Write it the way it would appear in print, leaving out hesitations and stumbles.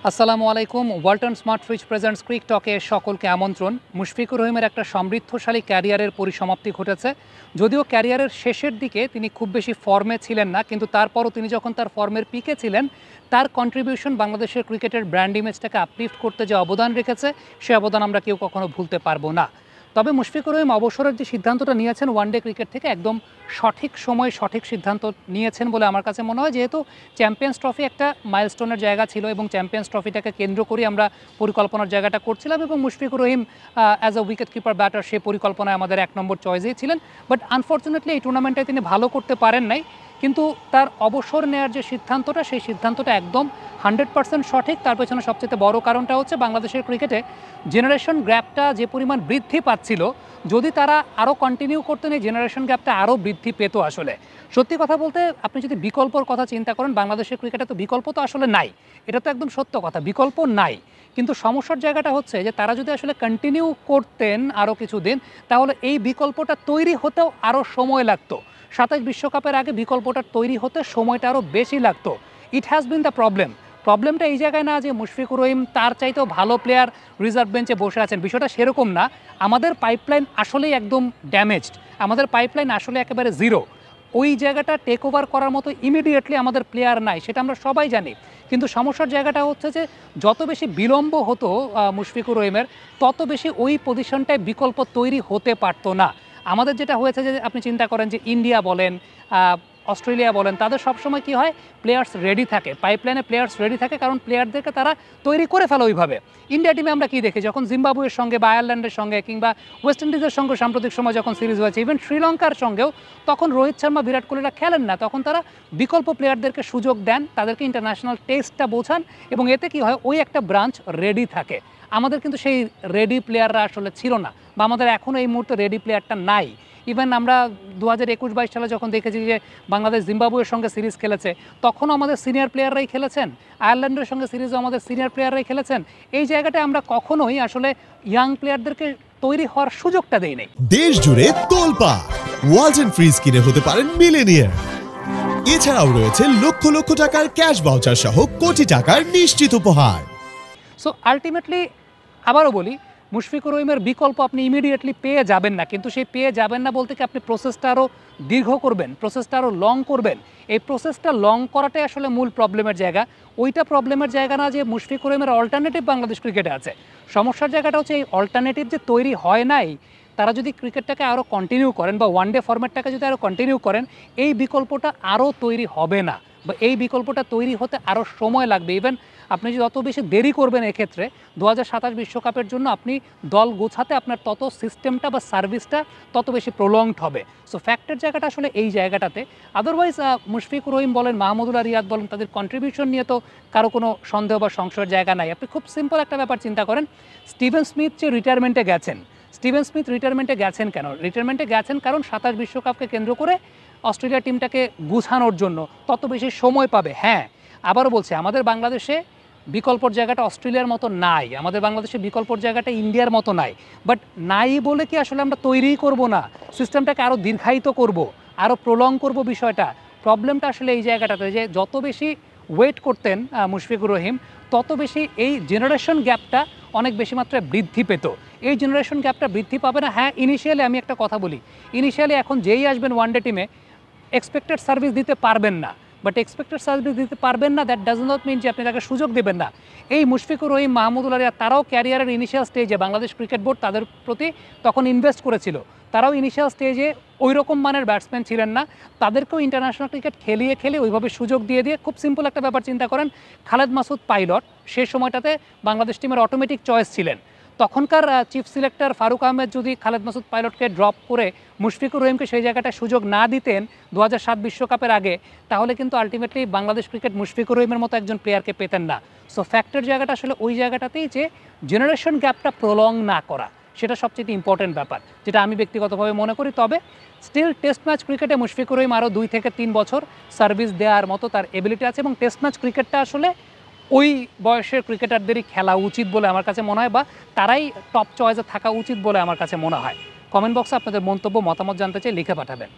আসসালামু আলাইকুম। Walton smart fridge presents ক্রিক টকে সকলকে আমন্ত্রণ। মুশফিকুর রহিমের একটা সমৃদ্ধশালী ক্যারিয়ারের পরিসমাপ্তি ঘটেছে। যদিও ক্যারিয়ারের শেষের দিকে তিনি খুব বেশি ফর্মে ছিলেন না, কিন্তু তারপরও তিনি যখন তার ফর্মের পিকে ছিলেন, তার কন্ট্রিবিউশন বাংলাদেশের ক্রিকেটের ব্র্যান্ড ইমেজটাকে আপলিফ্ট করতে যে অবদান রেখেছে, সে অবদান আমরা কেউ কখনো ভুলতে পারবো না। তবে মুশফিকুর রহিম অবসরের যে সিদ্ধান্তটা নিয়েছেন ওয়ানডে ক্রিকেট থেকে, একদম সঠিক সময়ে সঠিক সিদ্ধান্ত নিয়েছেন বলে আমার কাছে মনে হয়। যেহেতু চ্যাম্পিয়ন্স ট্রফি একটা মাইলস্টোনের জায়গা ছিল এবং চ্যাম্পিয়ন্স ট্রফিটাকে কেন্দ্র করে আমরা পরিকল্পনার জায়গাটা করছিলাম, এবং Mushfiqur Rahim as a wicket keeper batter সে পরিকল্পনায় আমাদের 1 নম্বর চয়েসেই ছিলেন। বাট আনফর্চুনেটলি এই টুর্নামেন্টে তিনি ভালো করতে পারেন নাই। কিন্তু তার অবসর নেওয়ার যে সিদ্ধান্তটা, সেই সিদ্ধান্তটা একদম 100% সঠিক। তার পেছনে সবচেয়ে বড় কারণটা হচ্ছে বাংলাদেশের ক্রিকেটে জেনারেশন গ্যাপটা যে পরিমাণ বৃদ্ধি পাচ্ছিল, যদি তারা আরও কন্টিনিউ করতেন এই জেনারেশন গ্যাপটা আরও বৃদ্ধি পেত। আসলে সত্যি কথা বলতে, আপনি যদি বিকল্পর কথা চিন্তা করেন, বাংলাদেশের ক্রিকেটে তো বিকল্প তো আসলে নাই, এটা তো একদম সত্য কথা, বিকল্প নাই। কিন্তু সমস্যার জায়গাটা হচ্ছে যে তারা যদি আসলে কন্টিনিউ করতেন আরও কিছুদিন, তাহলে এই বিকল্পটা তৈরি হতেও আরও সময় লাগতো। 27 বিশ্বকাপের আগে বিকল্পটা তৈরি হতে সময়টা আরও বেশি লাগতো। ইট হ্যাজ বিন দ্য প্রবলেমটা এই জায়গায় না যে মুশফিকুর রহিম তার চাইতেও ভালো প্লেয়ার রিজার্ভ বেঞ্চে বসে আছেন, বিষয়টা সেরকম না। আমাদের পাইপলাইন আসলেই একদম ড্যামেজড, আমাদের পাইপলাইন আসলে একেবারে জিরো। ওই জায়গাটা টেক ওভার করার মতো ইমিডিয়েটলি আমাদের প্লেয়ার নাই, সেটা আমরা সবাই জানি। কিন্তু সমস্যার জায়গাটা হচ্ছে যে যত বেশি বিলম্ব হতো মুশফিকুর রহিমের, তত বেশি ওই পজিশনটায় বিকল্প তৈরি হতে পারতো না। আমাদের যেটা হয়েছে যে আপনি চিন্তা করেন যে ইন্ডিয়া বলেন, অস্ট্রেলিয়া বলেন, তাদের সবসময় কি হয়, প্লেয়ার্স রেডি থাকে, পাইপলাইনে প্লেয়ার্স রেডি থাকে, কারণ প্লেয়ারদেরকে তারা তৈরি করে ফেলে ওইভাবে। ইন্ডিয়া টিমে আমরা কি দেখি, যখন জিম্বাবুয়ের সঙ্গে বা আয়ারল্যান্ডের সঙ্গে কিংবা ওয়েস্ট ইন্ডিজের সঙ্গে সাম্প্রতিক সময় যখন সিরিজ হয়েছে, ইভেন শ্রীলঙ্কার সঙ্গেও, তখন রোহিত শর্মা বিরাট কোহলিরা খেলেন না, তখন তারা বিকল্প প্লেয়ারদেরকে সুযোগ দেন, তাদেরকে ইন্টারন্যাশনাল টেস্টটা বোঝান, এবং এতে কি হয়, ওই একটা ব্রাঞ্চ রেডি থাকে। আমাদের কিন্তু সেই রেডি প্লেয়াররা আসলে ছিল না, বা আমাদের এখনও এই মুহূর্তে রেডি প্লেয়ারটা নাই। ইভেন আমরা 2021-22 সালে যখন দেখেছি যে বাংলাদেশ জিম্বাবুয়ের সঙ্গে সিরিজ খেলেছে, তখনও আমাদের সিনিয়র প্লেয়াররাই খেলেছেন, আয়ারল্যান্ডের সঙ্গে সিরিজও আমাদের সিনিয়র প্লেয়াররাই খেলেছেন। এই জায়গাটায় আমরা কখনোই আসলে ইয়াং প্লেয়ারদেরকে তৈরি হওয়ার সুযোগটা দেই নাই। দেশ জুড়ে তোলপা ওয়ালটন ফ্রিজ কিনে হতে পারেন মিলেনিয়ার। এছাড়াও রয়েছে লক্ষ লক্ষ টাকার ক্যাশ ভাউচার সহ কোটি টাকার নিশ্চিত উপহার। সো আলটিমেটলি আবারও বলি, মুশফিকুর রহিমের বিকল্প আপনি ইমিডিয়েটলি পেয়ে যাবেন না, কিন্তু সেই পেয়ে যাবেন না বলতে কি আপনি প্রসেসটা আরও দীর্ঘ করবেন, প্রসেসটা আরও লং করবেন। এই প্রসেসটা লং করাটাই আসলে মূল প্রবলেমের জায়গা। ওইটা প্রবলেমের জায়গা না যে মুশফিকুর রহিমের অল্টারনেটিভ বাংলাদেশ ক্রিকেটে আছে। সমস্যার জায়গাটা হচ্ছে এই অল্টারনেটিভ যে তৈরি হয় নাই, তারা যদি ক্রিকেটটাকে আরও কন্টিনিউ করেন বা ওয়ানডে ফরম্যাটটাকে যদি আরও কন্টিনিউ করেন, এই বিকল্পটা আরও তৈরি হবে না, বা এই বিকল্পটা তৈরি হতে আরও সময় লাগবে। ইভেন আপনি যদি যত বেশি দেরি করবেন এক্ষেত্রে 2027 বিশ্বকাপের জন্য আপনি দল গোছাতে আপনার তত সিস্টেমটা বা সার্ভিসটা তত বেশি প্রলংড হবে। সো ফ্যাক্টের জায়গাটা আসলে এই জায়গাটাতে। আদারওয়াইজ মুশফিকুর রহিম বলেন, মাহমুদুল্লাহ রিয়াদ বলেন, তাদের কন্ট্রিবিউশন নিয়ে তো কারো কোনো সন্দেহ বা সংশয়ের জায়গা নাই। আপনি খুব সিম্পল একটা ব্যাপার চিন্তা করেন, স্টিভেন স্মিথ যে রিটায়ারমেন্টে গেছেন, স্টিভেন স্মিথ রিটায়ারমেন্টে গেছেন কেন? রিটায়ারমেন্টে গেছেন কারণ 27 বিশ্বকাপকে কেন্দ্র করে অস্ট্রেলিয়া টিমটাকে গুছানোর জন্য তত বেশি সময় পাবে। হ্যাঁ, আবারও বলছে, আমাদের বাংলাদেশে বিকল্পর জায়গাটা অস্ট্রেলিয়ার মতো নাই, আমাদের বাংলাদেশে বিকল্পর জায়গাটা ইন্ডিয়ার মতো নাই। বাট নাই বলে কি আসলে আমরা তৈরিই করব না, সিস্টেমটাকে আরও দীর্ঘায়িত করব, আরও প্রলং করব বিষয়টা? প্রবলেমটা আসলে এই জায়গাটাতে যে যত বেশি ওয়েট করতেন মুশফিকুর রহিম, তত বেশি এই জেনারেশন গ্যাপটা অনেক বেশি মাত্রায় বৃদ্ধি পেত। এই জেনারেশন গ্যাপটা বৃদ্ধি পাবে না। হ্যাঁ, ইনিশিয়ালি আমি একটা কথা বলি, ইনিশিয়ালি এখন যেই আসবেন ওয়ানডে টিমে এক্সপেক্টেড সার্ভিস দিতে পারবেন না, বাট এক্সপেক্টেড সার্ভিস দিতে পারবেন না, দ্যাট ডাজ নট মিন যে আপনি তাকে সুযোগ দেবেন না। এই মুশফিকুর রহিম, মাহমুদুল্লাহ রিয়াদ, তারাও ক্যারিয়ারের ইনিশিয়াল স্টেজে বাংলাদেশ ক্রিকেট বোর্ড তাদের প্রতি তখন ইনভেস্ট করেছিল, তারাও ইনিশিয়াল স্টেজে ওই রকম মানের ব্যাটসম্যান ছিলেন না, তাদেরকেও ইন্টারন্যাশনাল ক্রিকেট খেলিয়ে ওইভাবে সুযোগ দিয়ে খুব সিম্পল একটা ব্যাপার চিন্তা করেন, খালেদ মাসুদ পাইলট সে সময়টাতে বাংলাদেশ টিমের অটোমেটিক চয়েস ছিলেন। তখনকার চিফ সিলেক্টর ফারুক আহমেদ যদি খালেদ মাসুদ পাইলটকে ড্রপ করে মুশফিকুর রহিমকে সেই জায়গাটায় সুযোগ না দিতেন 2007 বিশ্বকাপের আগে, তাহলে কিন্তু আলটিমেটলি বাংলাদেশ ক্রিকেট মুশফিকুর রহিমের মতো একজন প্লেয়ারকে পেতেন না। সো ফ্যাক্টের জায়গাটা আসলে ওই জায়গাটাতেই যে জেনারেশন গ্যাপটা প্রলং না করা, সেটা সবচেয়ে ইম্পর্টেন্ট ব্যাপার, যেটা আমি ব্যক্তিগতভাবে মনে করি। তবে স্টিল টেস্ট ম্যাচ ক্রিকেটে মুশফিকুর রহিম আরও 2 থেকে 3 বছর সার্ভিস দেওয়ার মতো তার এবিলিটি আছে, এবং টেস্ট ম্যাচ ক্রিকেটটা আসলে ওই বয়সের ক্রিকেটারদেরই খেলা উচিত বলে আমার কাছে মনে হয়, বা তারাই টপ চয়েসে থাকা উচিত বলে আমার কাছে মনে হয়। কমেন্ট বক্সে আপনাদের মন্তব্য মতামত জানতে চাই, লিখে পাঠাবেন।